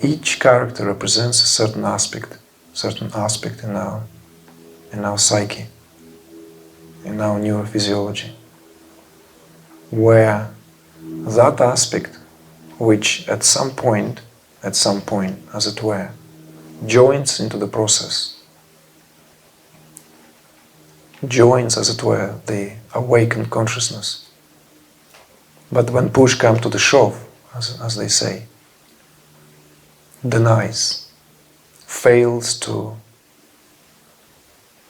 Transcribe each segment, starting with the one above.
Each character represents a certain aspect in our psyche, in our neurophysiology, where that aspect, which at some point, as it were, joins into the process, joins, as it were, the awakened consciousness. But when push comes to the shove, as they say, denies, fails to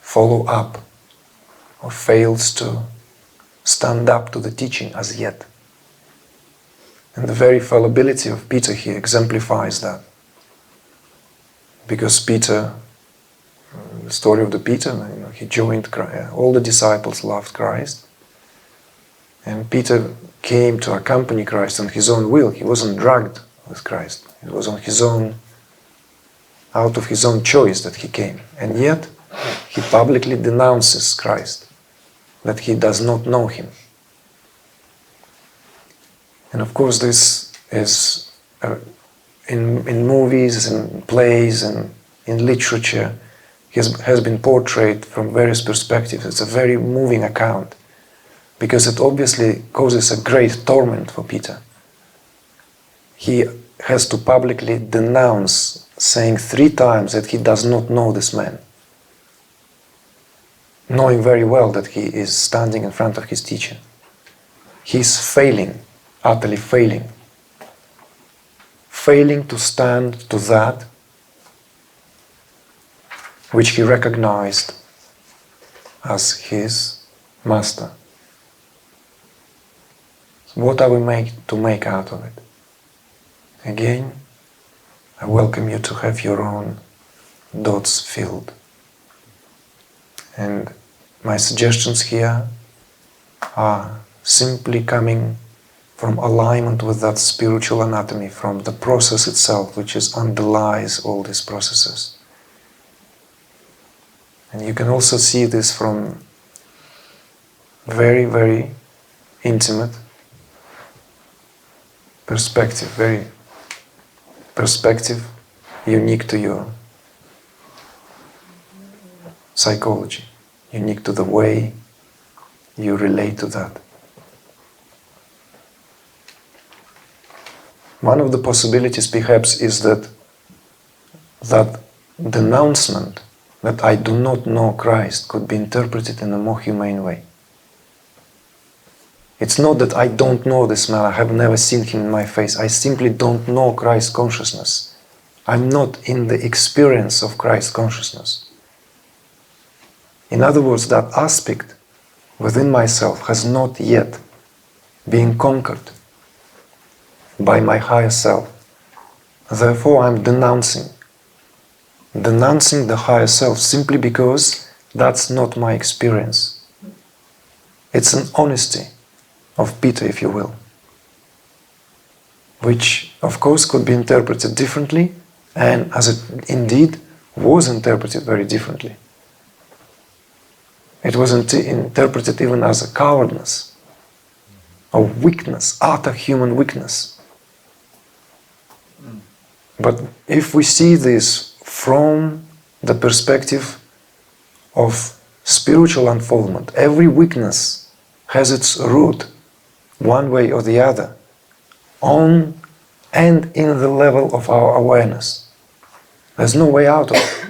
follow up, or fails to stand up to the teaching as yet. And the very fallibility of Peter here exemplifies that. Because Peter, the story of the Peter, he joined Christ. All the disciples loved Christ. And Peter came to accompany Christ on his own will. He wasn't drugged with Christ. It was on his own, out of his own choice that he came. And yet, he publicly denounces Christ, that he does not know him. And of course this is, in movies, in plays, and in literature, has been portrayed from various perspectives. It's a very moving account, because it obviously causes a great torment for Peter. He has to publicly denounce, saying 3 times that he does not know this man, knowing very well that he is standing in front of his teacher. He's failing, utterly failing to stand to that which he recognized as his master. What are we to make out of it? Again, I welcome you to have your own dots filled. And my suggestions here are simply coming from alignment with that spiritual anatomy, from the process itself, which underlies all these processes. And you can also see this from very, very intimate perspective, unique to your psychology, unique to the way you relate to that. One of the possibilities perhaps is that denouncement, that I do not know Christ, could be interpreted in a more humane way. It's not that I don't know this man, I have never seen him in my face. I simply don't know Christ consciousness. I'm not in the experience of Christ consciousness. In other words, that aspect within myself has not yet been conquered by my higher self. Therefore, I'm denouncing the higher self simply because that's not my experience. It's an honesty of Peter, if you will, which of course could be interpreted differently, and as it indeed was interpreted very differently. It was interpreted even as a cowardness, a weakness, utter human weakness. But if we see this from the perspective of spiritual unfoldment, every weakness has its root, one way or the other, on and in the level of our awareness. There's no way out of it.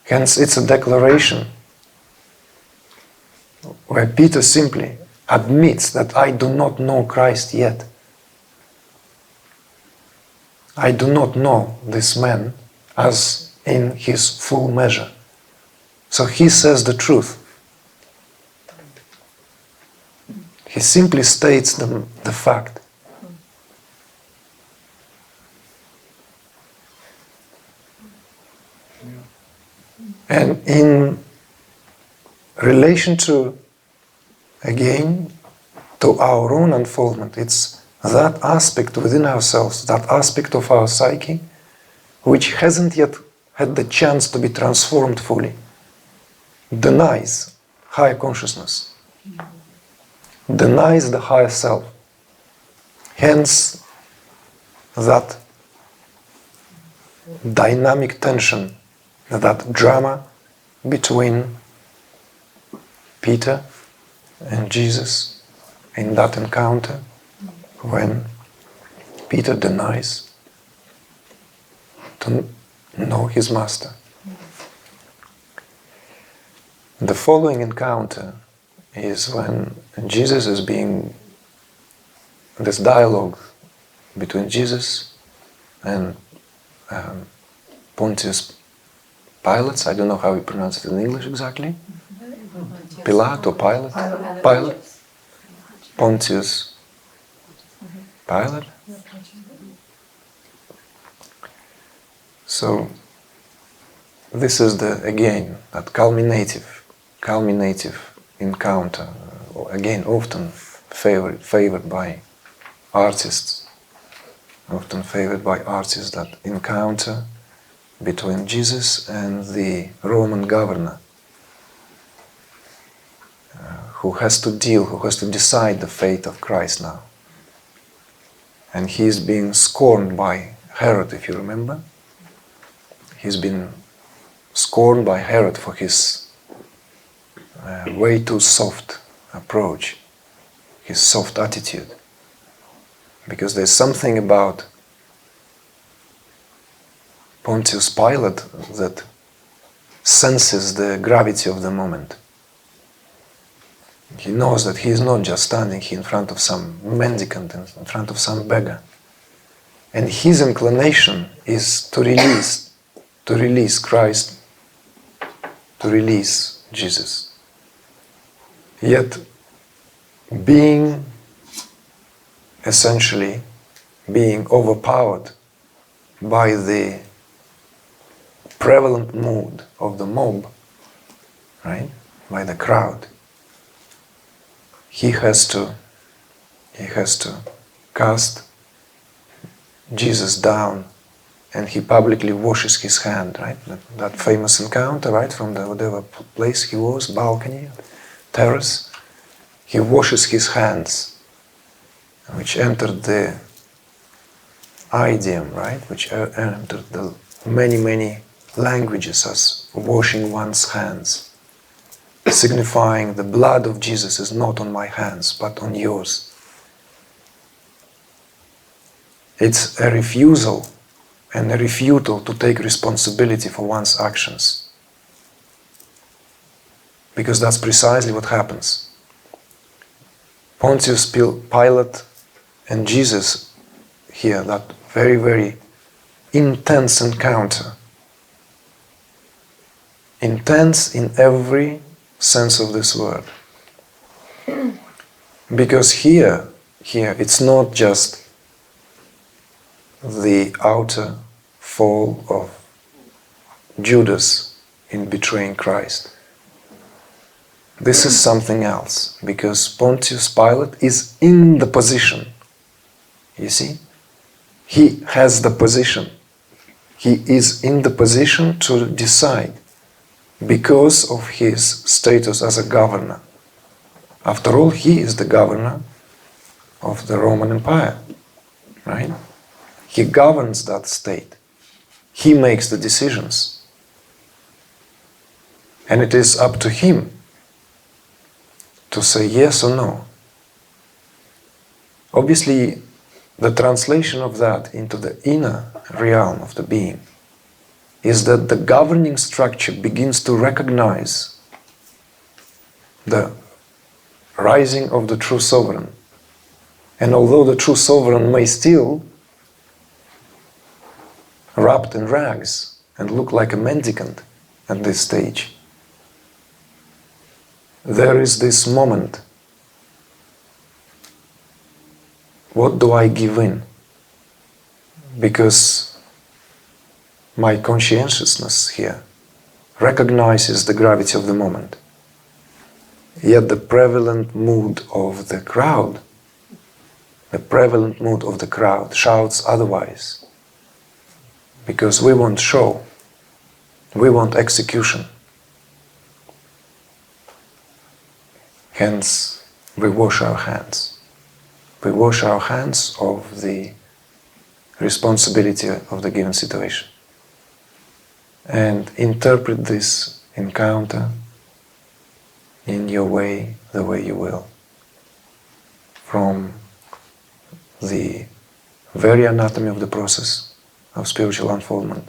Hence, it's a declaration where Peter simply admits that I do not know Christ yet. I do not know this man as in his full measure. So he says the truth. He simply states the fact. And in relation to, again, to our own unfoldment, it's that aspect within ourselves, that aspect of our psyche, which hasn't yet had the chance to be transformed fully, denies higher consciousness, denies the higher self. Hence, that dynamic tension, that drama between Peter and Jesus in that encounter when Peter denies to know his master. The following encounter is when Jesus is being, this dialogue between Jesus and Pontious Pilate, I don't know how you pronounce it in English exactly. Pilate or Pilate? Pilate? Pontius Pilate? So, this is again, that culminative encounter, again often favored by artists, that encounter between Jesus and the Roman governor, who has to decide the fate of Christ now. And he is being scorned by Herod, if you remember. He's been scorned by Herod for his way too soft approach, his soft attitude. Because there's something about Pontius Pilate that senses the gravity of the moment. He knows that he is not just standing here in front of some mendicant, in front of some beggar. And his inclination is to release Christ, to release Jesus. Yet, essentially being overpowered by the prevalent mood of the mob, right? By the crowd. He has to cast Jesus down, and he publicly washes his hand, right? That famous encounter, right? From the whatever place he was, balcony, terrace, he washes his hands, which entered the idiom, right? Which entered the many languages as washing one's hands, signifying the blood of Jesus is not on my hands, but on yours. It's a refusal and a refutal to take responsibility for one's actions. Because that's precisely what happens. Pontius Pilate and Jesus here, that very intense encounter. Intense in every sense of this word. Because here it's not just the outer fall of Judas in betraying Christ. This is something else, because Pontius Pilate is in the position. You see? He has the position. He is in the position to decide because of his status as a governor. After all, he is the governor of the Roman Empire, right? He governs that state. He makes the decisions. And it is up to him to say yes or no. Obviously, the translation of that into the inner realm of the being is that the governing structure begins to recognize the rising of the true sovereign. And although the true sovereign may still wrapped in rags and look like a mendicant at this stage, there is this moment. What do I give in? Because my conscientiousness here recognizes the gravity of the moment. Yet the prevalent mood of the crowd shouts otherwise. Because we want show, we want execution. Hence, we wash our hands. We wash our hands of the responsibility of the given situation. and interpret this encounter in your way, the way you will. From the very anatomy of the process of spiritual unfoldment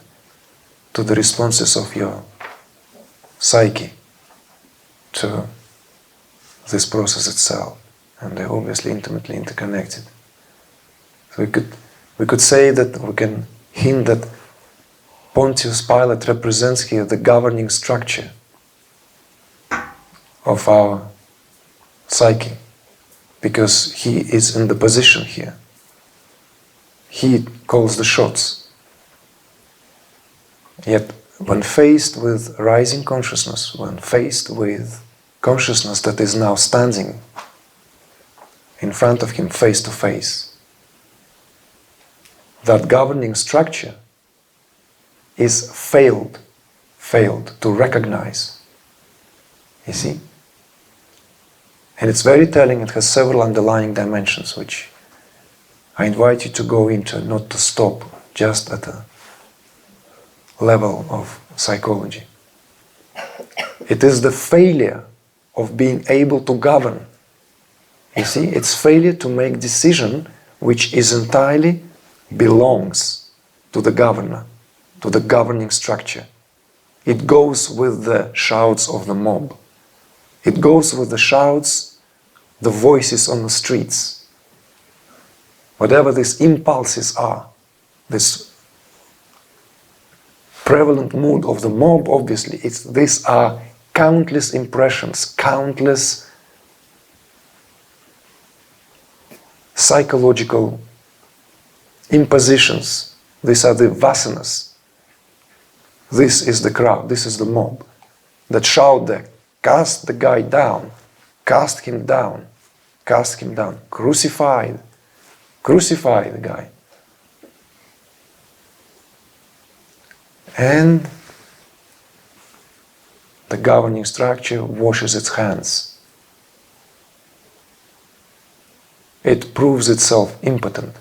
to the responses of your psyche to this process itself. And they're obviously intimately interconnected. So we could say that, we can hint that Pontius Pilate represents here the governing structure of our psyche, because he is in the position here. He calls the shots. Yet when faced with rising consciousness, when faced with consciousness that is now standing in front of him face to face, that governing structure is failed to recognize. You see? And it's very telling. It has several underlying dimensions, which I invite you to go into, not to stop just at a level of psychology. It is the failure of being able to govern. You see, it's failure to make decision which is entirely belongs to the governor, to the governing structure. It goes with the shouts of the mob. It goes with the shouts, the voices on the streets. Whatever these impulses are, this prevalent mood of the mob, obviously, these are countless impressions, countless psychological impositions. These are the vasanas. This is the crowd, this is the mob that shout there, cast the guy down, cast him down, cast him down, crucify the guy. And the governing structure washes its hands. It proves itself impotent.